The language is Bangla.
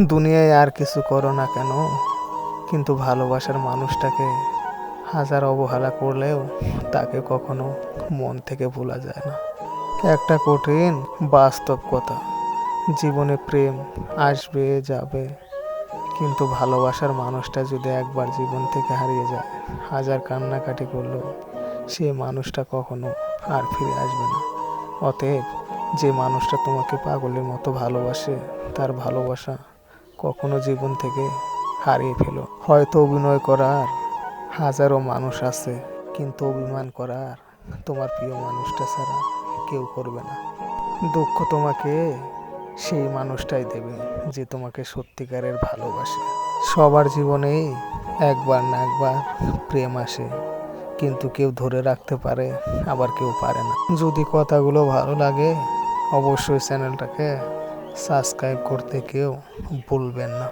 দুনিয়ায় আর কিছু করো না কেন, কিন্তু ভালোবাসার মানুষটাকে হাজার অবহেলা করলেও তাকে কখনো মন থেকে ভোলা যায় না। একটা কঠিন বাস্তব কথা, জীবনে প্রেম আসবে যাবে, কিন্তু ভালোবাসার মানুষটা যদি একবার জীবন থেকে হারিয়ে যায়, হাজার কান্নাকাটি করলেও সে মানুষটা কখনো আর ফিরে আসবে না। অতএব যে মানুষটা তোমাকে পাগলের মতো ভালোবাসে, তার ভালোবাসা কখনো জীবন থেকে হারিয়ে ফেলো। হয়তো অভিনয় করার হাজারো মানুষ আছে, কিন্তু অভিমান করার তোমার প্রিয় মানুষটা ছাড়া কেউ করবে না। দুঃখ তোমাকে সেই মানুষটাই দেবে যে তোমাকে সত্যিকারের ভালোবাসে। সবার জীবনেই একবার না একবার প্রেম আসে, কিন্তু কেউ ধরে রাখতে পারে, আবার কেউ পারে না। যদি কথাগুলো ভালো লাগে, অবশ্যই চ্যানেলটাকে সাবস্ক্রাইব করতে কেউ ভুলবেন না।